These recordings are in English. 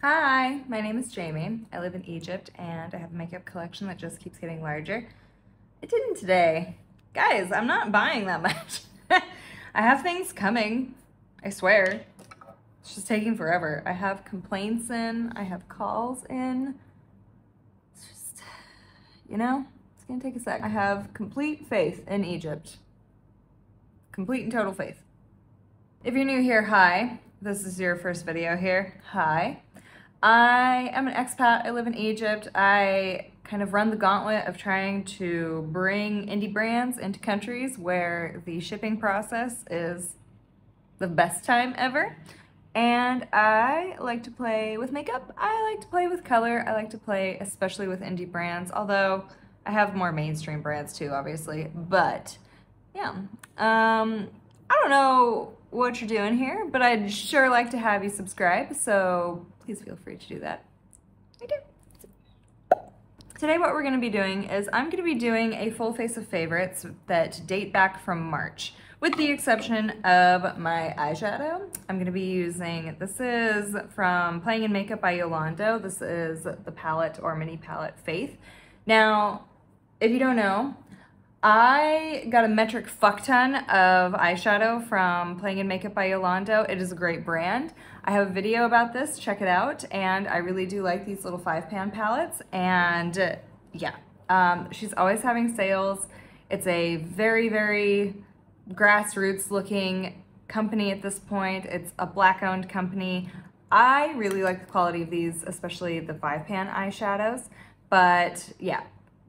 Hi, my name is Jamie. I live in Egypt and I have a makeup collection that just keeps getting larger. It didn't today. Guys, I'm not buying that much. I have things coming, I swear. It's just taking forever. I have complaints in, I have calls in. It's just, it's gonna take a sec. I have complete faith in Egypt. Complete and total faith. If you're new here, hi. This is your first video here, hi. I am an expat. I live in Egypt. I kind of run the gauntlet of trying to bring indie brands into countries where the shipping process is the best time ever. And I like to play with makeup. I like to play with color. I like to play especially with indie brands, although I have more mainstream brands too, obviously. But yeah, I don't know what you're doing here, but I'd sure like to have you subscribe, so please feel free to do that. I do. Today what we're going to be doing is I'm going to be doing a full face of favorites that date back from March, with the exception of my eyeshadow. I'm going to be using, this is from Playing in Makeup by Yolando. This is the palette or mini palette Faith. Now, if you don't know, I got a metric fuck ton of eyeshadow from Playing in Makeup by Yolando. It is a great brand. I have a video about this, check it out, and I really do like these little 5-pan palettes, and yeah, she's always having sales. It's a very, very grassroots looking company at this point. It's a Black-owned company. I really like the quality of these, especially the 5-pan eyeshadows, but yeah.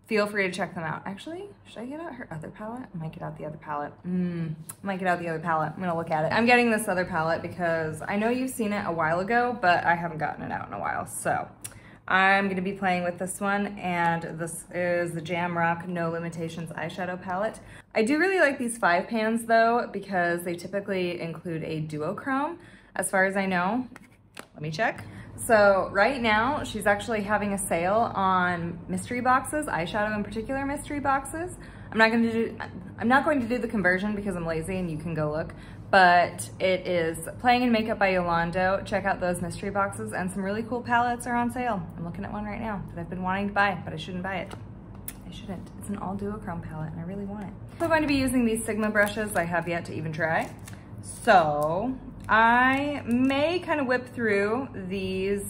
Feel free to check them out. Actually, should I get out her other palette? I might get out the other palette. I might get out the other palette. I'm gonna look at it. I'm getting this other palette because I know you've seen it a while ago, but I haven't gotten it out in a while. So I'm gonna be playing with this one, and this is the Jamrock No Limitations eyeshadow palette. I do really like these 5-pans though, because they typically include a duochrome, as far as I know. Let me check. So right now, she's actually having a sale on mystery boxes, eyeshadow in particular mystery boxes. I'm not going to do the conversion because I'm lazy and you can go look, but it is Playing in Makeup by Yolando. Check out those mystery boxes, and some really cool palettes are on sale. I'm looking at one right now that I've been wanting to buy, but I shouldn't buy it. I shouldn't. It's an all duochrome palette and I really want it. So I'm going to be using these Sigma brushes I have yet to even try. So I may kind of whip through these.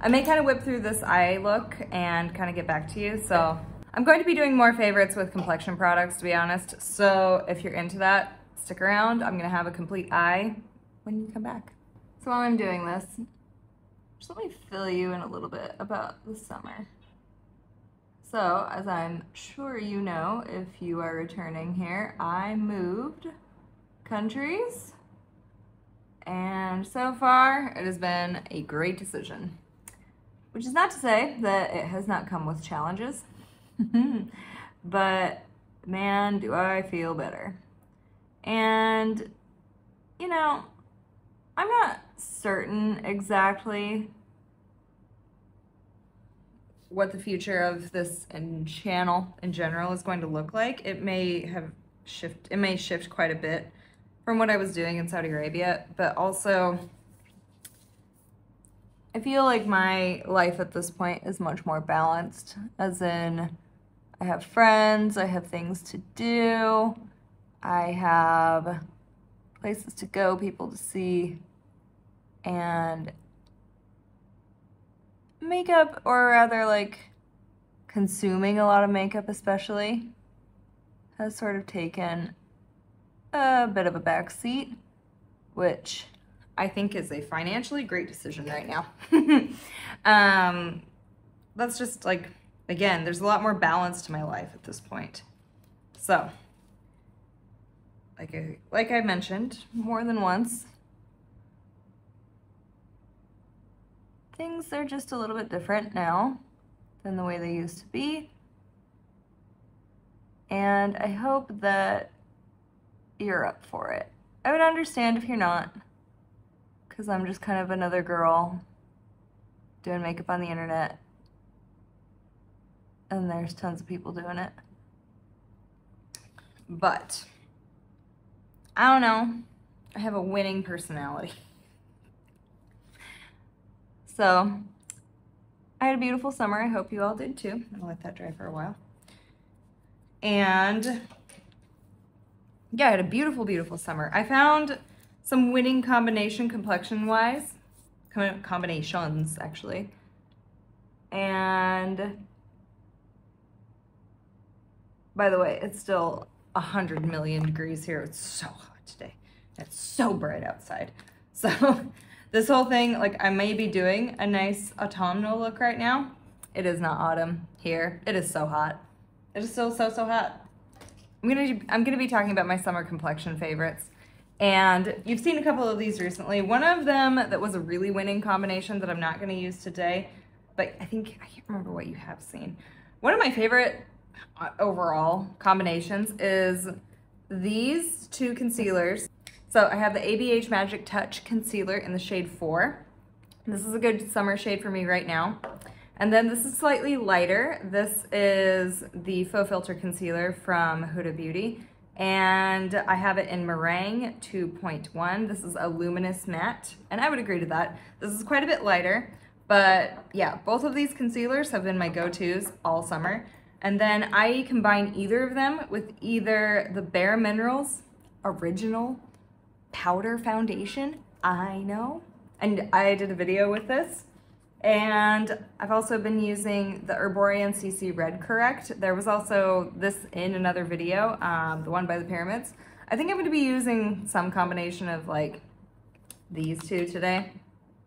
I may kind of whip through this eye look and kind of get back to you. So I'm going to be doing more favorites with complexion products, to be honest. So if you're into that, stick around. I'm gonna have a complete eye when you come back. So while I'm doing this, just let me fill you in a little bit about the summer. So as I'm sure you know, if you are returning here, I moved countries. And so far, it has been a great decision. Which is not to say that it has not come with challenges. But man, do I feel better. And, you know, I'm not certain exactly what the future of this channel in general is going to look like. It may shift quite a bit from what I was doing in Saudi Arabia, but also I feel like my life at this point is much more balanced, as in I have friends, I have things to do, I have places to go, people to see, and makeup, or rather like consuming a lot of makeup especially, has sort of taken a bit of a backseat, which I think is a financially great decision right now. That's just like, again, there's a lot more balance to my life at this point. So, like I mentioned more than once, things are just a little bit different now than the way they used to be. And I hope that you're up for it. I would understand if you're not, because I'm just kind of another girl doing makeup on the internet, and there's tons of people doing it. But I don't know, I have a winning personality. So I had a beautiful summer. I hope you all did too. I'll let that dry for a while. And yeah, I had a beautiful, beautiful summer. I found some winning combination complexion-wise. Combinations, actually. And by the way, it's still 100 million degrees here. It's so hot today. It's so bright outside. So this whole thing, like, I may be doing a nice autumnal look right now. It is not autumn here. It is so hot. It is still so hot. I'm gonna be talking about my summer complexion favorites. And you've seen a couple of these recently. One of them that was a really winning combination that I'm not gonna use today, but I can't remember what you have seen. One of my favorite overall combinations is these two concealers. So I have the ABH Magic Touch Concealer in the shade 4. This is a good summer shade for me right now. And then this is slightly lighter. This is the Faux Filter Concealer from Huda Beauty. And I have it in Meringue 2.1. This is a luminous matte, and I would agree to that. This is quite a bit lighter, but yeah, both of these concealers have been my go-tos all summer. And then I combine either of them with either the Bare Minerals Original Powder Foundation. I know. And I did a video with this. And I've also been using the Herborian CC Red Correct. There was also this in another video, the one by the pyramids. I think I'm going to be using some combination of like these two today.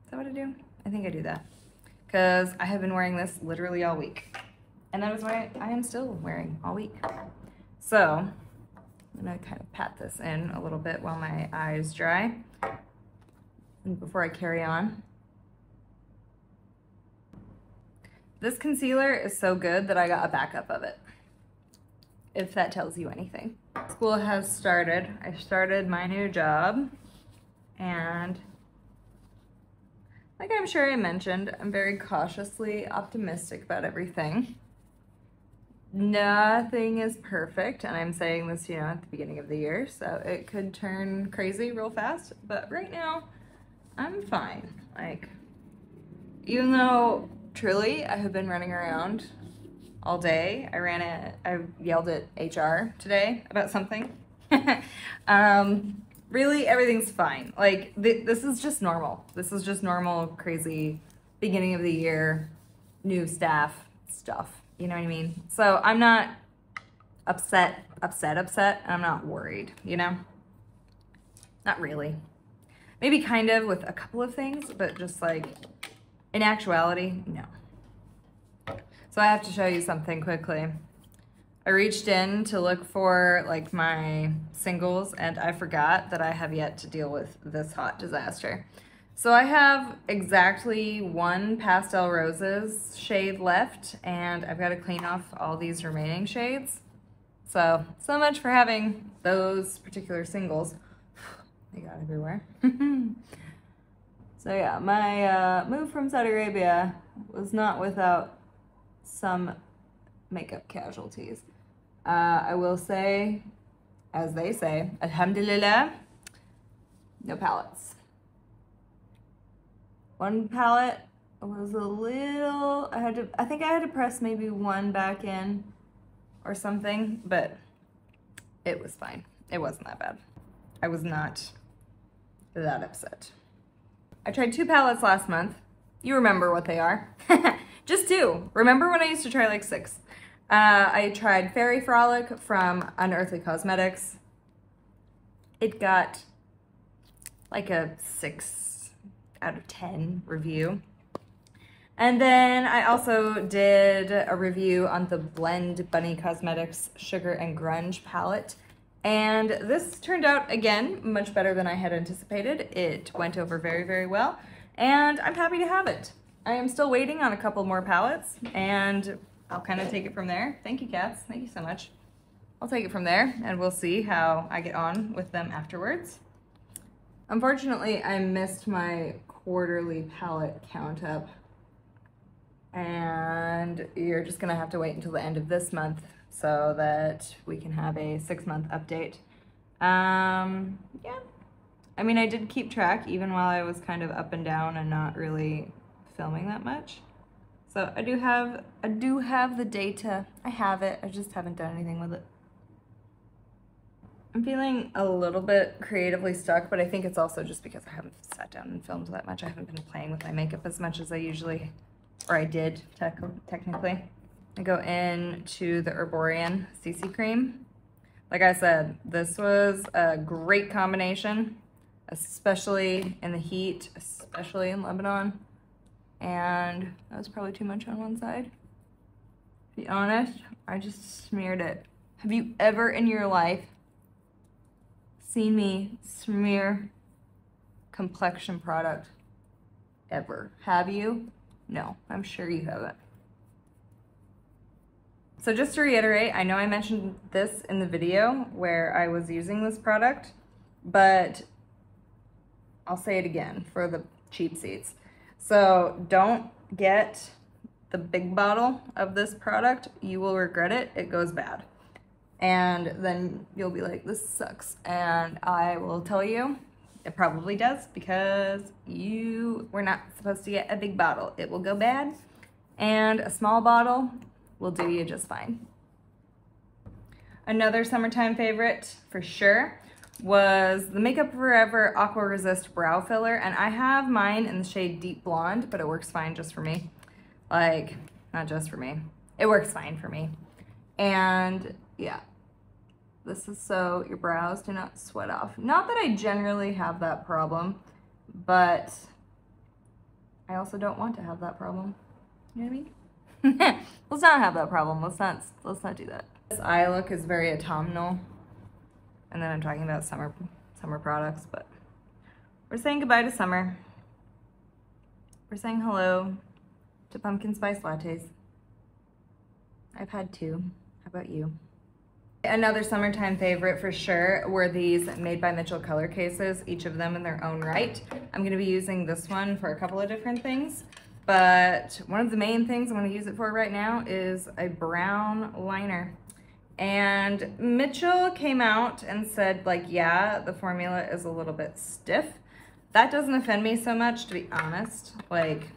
Is that what I do? I think I do that. Because I have been wearing this literally all week. And that is why I am still wearing all week. So I'm going to kind of pat this in a little bit while my eyes dry. And before I carry on. This concealer is so good that I got a backup of it, if that tells you anything. School has started. I started my new job, and like I'm sure I mentioned, I'm very cautiously optimistic about everything. Nothing is perfect, and I'm saying this, you know, at the beginning of the year, so it could turn crazy real fast, but right now, I'm fine. Like, even though truly, I have been running around all day. I yelled at HR today about something. Really, everything's fine. Like, this is just normal. This is just normal, crazy, beginning of the year, new staff stuff. You know what I mean? So I'm not upset, and I'm not worried, you know? Not really. Maybe kind of with a couple of things, but just like, in actuality, no. So I have to show you something quickly. I reached in to look for like my singles, and I forgot that I have yet to deal with this hot disaster. So I have exactly one Pastel Roses shade left, and I've got to clean off all these remaining shades. So much for having those particular singles. They got everywhere. So yeah, my move from Saudi Arabia was not without some makeup casualties. I will say, as they say, alhamdulillah, no palettes. One palette was a little, I think I had to press maybe one back in or something, but it was fine. It wasn't that bad. I was not that upset. I tried 2 palettes last month. You remember what they are. Just 2. Remember when I used to try like 6? I tried Fairy Frolic from Unearthly Cosmetics. It got like a 6 out of 10 review. And then I also did a review on the Blend Bunny Cosmetics Sugar and Grunge palette. And this turned out, again, much better than I had anticipated. It went over very, very well, and I'm happy to have it. I am still waiting on a couple more palettes, and I'll kind of take it from there. Thank you, cats. Thank you so much. I'll take it from there, and we'll see how I get on with them afterwards. Unfortunately, I missed my quarterly palette count up, and you're just gonna have to wait until the end of this month so that we can have a 6-month update. Yeah. I mean, I did keep track even while I was kind of up and down and not really filming that much. So I do have the data. I have it. I just haven't done anything with it. I'm feeling a little bit creatively stuck, but I think it's also just because I haven't sat down and filmed that much. I haven't been playing with my makeup as much as I usually, or I did technically. I go into the Herborian CC cream. Like I said, this was a great combination, especially in the heat, especially in Lebanon. And that was probably too much on one side. To be honest, I just smeared it. Have you ever in your life seen me smear complexion product? Ever? Have you? No, I'm sure you haven't. So just to reiterate, I know I mentioned this in the video where I was using this product, but I'll say it again for the cheap seats. So don't get the big bottle of this product. You will regret it. It goes bad. And then you'll be like, this sucks. And I will tell you, it probably does, because you were not supposed to get a big bottle. It will go bad, and a small bottle will do you just fine. Another summertime favorite for sure was the Makeup Forever Aqua Resist Brow Filler, and I have mine in the shade Deep Blonde, but it works fine just for me. Like, not just for me. It works fine for me. And yeah, this is so your brows do not sweat off. Not that I generally have that problem, but I also don't want to have that problem. You know what I mean? Let's not have that problem. Let's not do that. This eye look is very autumnal. And then I'm talking about summer products, but we're saying goodbye to summer. We're saying hello to pumpkin spice lattes. I've had 2. How about you? Another summertime favorite for sure were these Made by Mitchell color cases, each of them in their own right. I'm going to be using this one for a couple of different things, but one of the main things I'm going to use it for right now is a brown liner. And Mitchell came out and said, like, yeah, the formula is a little bit stiff. That doesn't offend me so much, to be honest. Like,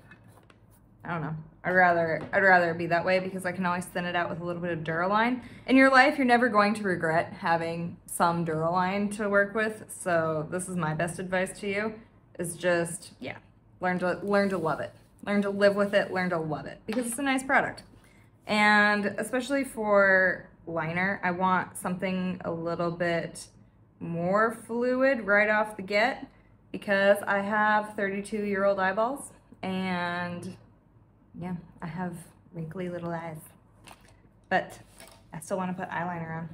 I don't know. I'd rather it be that way, because I can always thin it out with a little bit of Duraline. In your life, you're never going to regret having some Duraline to work with. So this is my best advice to you, is just, yeah, learn to love it. Learn to live with it, learn to love it, because it's a nice product. And especially for liner, I want something a little bit more fluid right off the get, because I have 32-year-old eyeballs, and yeah, I have wrinkly little eyes, but I still want to put eyeliner on.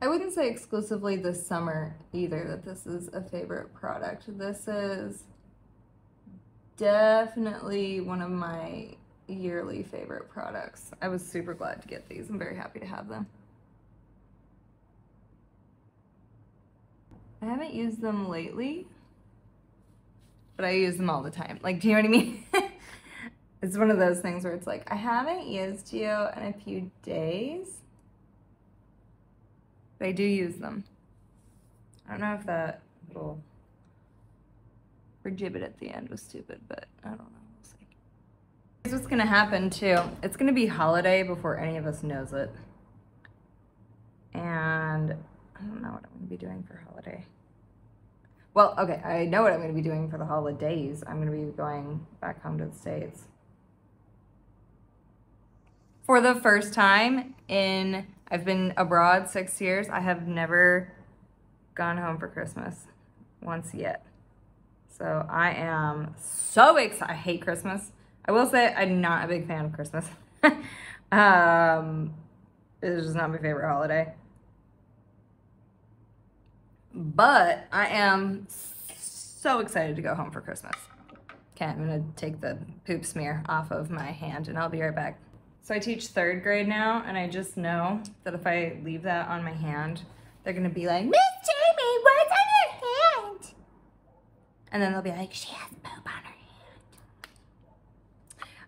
I wouldn't say exclusively this summer either that this is a favorite product. This is definitely one of my yearly favorite products. I was super glad to get these. I'm very happy to have them. I haven't used them lately, but I use them all the time. Like, do you know what I mean? It's one of those things where it's like, I haven't used you in a few days, but I do use them. I don't know if that little gibbet at the end was stupid, but I don't know. We'll see. Here's what's gonna happen too. It's gonna be holiday before any of us knows it. And I don't know what I'm gonna be doing for holiday. Well, okay, I know what I'm gonna be doing for the holidays. I'm gonna be going back home to the States. For the first time I've been abroad 6 years, I have never gone home for Christmas once yet. So I am so excited. I hate Christmas. I will say I'm not a big fan of Christmas. It's just not my favorite holiday. But I am so excited to go home for Christmas. Okay, I'm gonna take the poop smear off of my hand and I'll be right back. So I teach 3rd grade now, and I just know that if I leave that on my hand, they're gonna be like, Miss Jamie, what's on your hand? And then they'll be like, she has poop on her hand.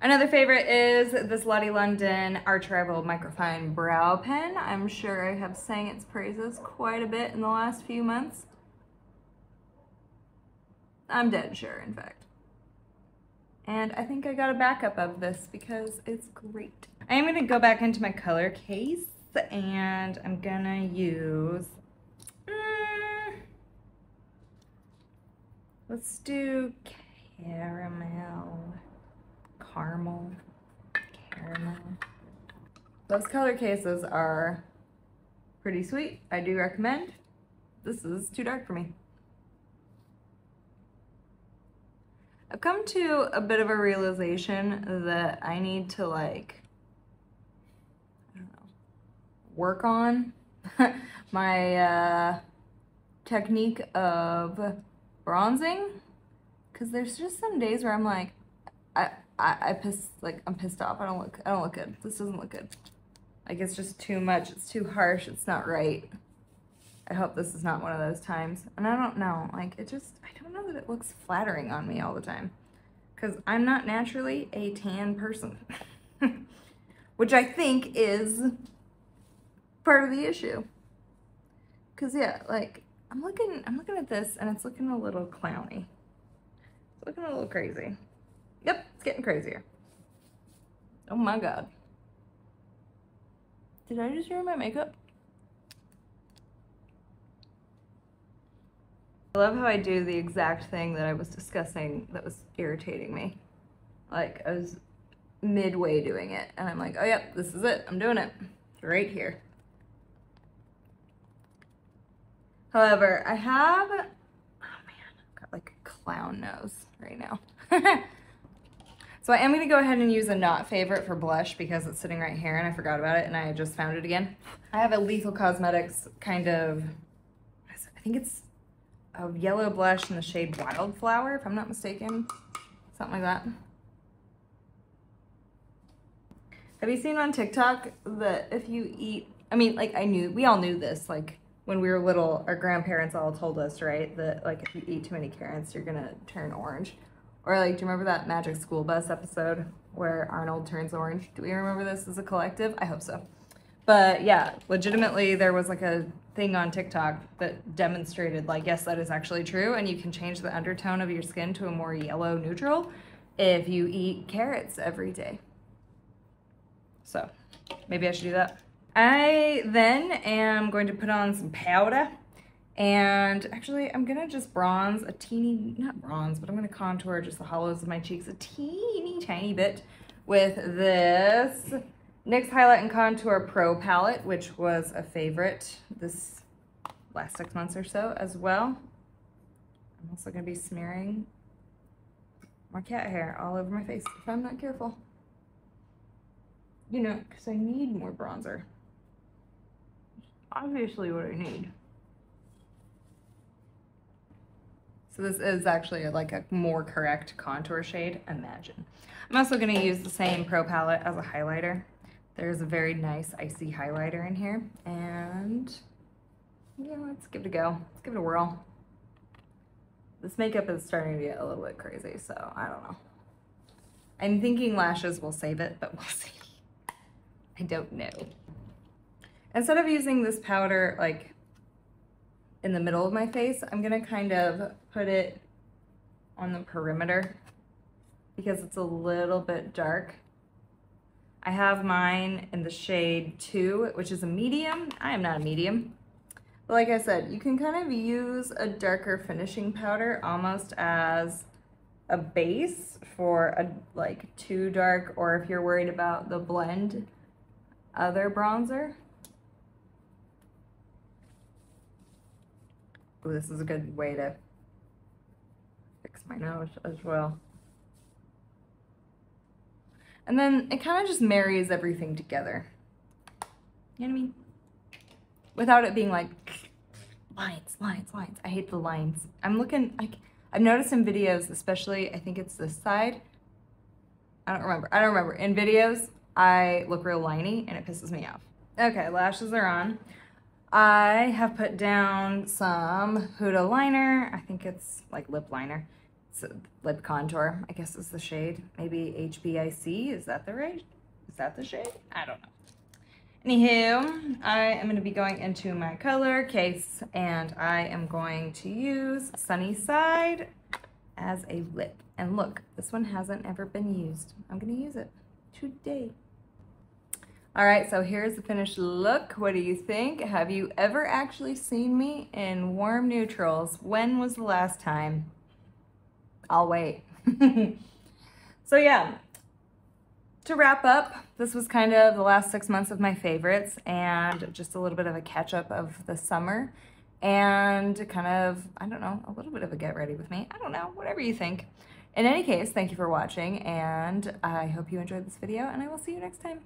Another favorite is this Lottie London Arch Rival Microfine Brow Pen. I'm sure I have sang its praises quite a bit in the last few months. I'm dead sure, in fact. And I think I got a backup of this because it's great. I am gonna go back into my color case and I'm gonna use, let's do caramel. Those color cases are pretty sweet. I do recommend. This is too dark for me. I've come to a bit of a realization that I need to, like, I don't know, work on my technique of bronzing, because there's just some days where I'm like, I'm pissed off. I don't look good. This doesn't look good. Like, it's just too much. It's too harsh. It's not right. I hope this is not one of those times. And I don't know, like, I don't know that it looks flattering on me all the time, because I'm not naturally a tan person, which I think is part of the issue. Because, yeah, like, I'm looking at this and it's looking a little clowny. It's looking a little crazy. Yep, it's getting crazier. Oh my God. Did I just ruin my makeup? I love how I do the exact thing that I was discussing that was irritating me. Like, I was midway doing it and I'm like, oh yep, this is it. I'm doing it right here. However, I have, oh man, I've got like a clown nose right now. So I am gonna go ahead and use a not favorite for blush because it's sitting right here and I forgot about it and I just found it again. I have a Lethal Cosmetics kind of, I think it's a yellow blush in the shade Wildflower, if I'm not mistaken. Something like that. Have you seen on TikTok that if you eat, I mean, like, we all knew this, like, when we were little, our grandparents all told us, right, that, like, if you eat too many carrots, you're gonna turn orange. Or, like, do you remember that Magic School Bus episode where Arnold turns orange? Do we remember this as a collective? I hope so. But yeah, legitimately, there was like a thing on TikTok that demonstrated, like, yes, that is actually true, and you can change the undertone of your skin to a more yellow neutral if you eat carrots every day. So maybe I should do that. I then am going to put on some powder, and actually I'm gonna just bronze a teeny, not bronze, but I'm gonna contour just the hollows of my cheeks a teeny tiny bit with this NYX Highlight and Contour Pro palette, which was a favorite this last 6 months or so as well. I'm also gonna be smearing more cat hair all over my face if I'm not careful. You know, because I need more bronzer. Obviously what I need. So this is actually like a more correct contour shade, imagine. I'm also gonna use the same Pro palette as a highlighter. There's a very nice icy highlighter in here, and yeah, let's give it a go. Let's give it a whirl. This makeup is starting to get a little bit crazy, so I don't know. I'm thinking lashes will save it, but we'll see. I don't know. Instead of using this powder like in the middle of my face, I'm gonna kind of put it on the perimeter because it's a little bit dark. I have mine in the shade 2, which is a medium. I am not a medium. But like I said, you can kind of use a darker finishing powder almost as a base for a like too dark, or if you're worried about the blend, other bronzer. Ooh, this is a good way to fix my nose as well. And then it kind of just marries everything together. You know what I mean? Without it being like lines, lines, lines. I hate the lines. I'm looking, like, I've noticed in videos, especially, I think it's this side. I don't remember. In videos, I look real liney and it pisses me off. Okay, lashes are on. I have put down some Huda liner. I think it's like lip liner. It's a lip contour, I guess is the shade. Maybe HBIC, is that the shade? I don't know. Anywho, I am gonna be going into my color case and I am going to use Sunnyside as a lip. And look, this one hasn't ever been used. I'm gonna use it today. All right, so here's the finished look. What do you think? Have you ever actually seen me in warm neutrals? When was the last time? I'll wait. So yeah, to wrap up, this was kind of the last 6 months of my favorites and just a little bit of a catch up of the summer and kind of, I don't know, a little bit of a get ready with me. I don't know, whatever you think. In any case, thank you for watching and I hope you enjoyed this video and I will see you next time.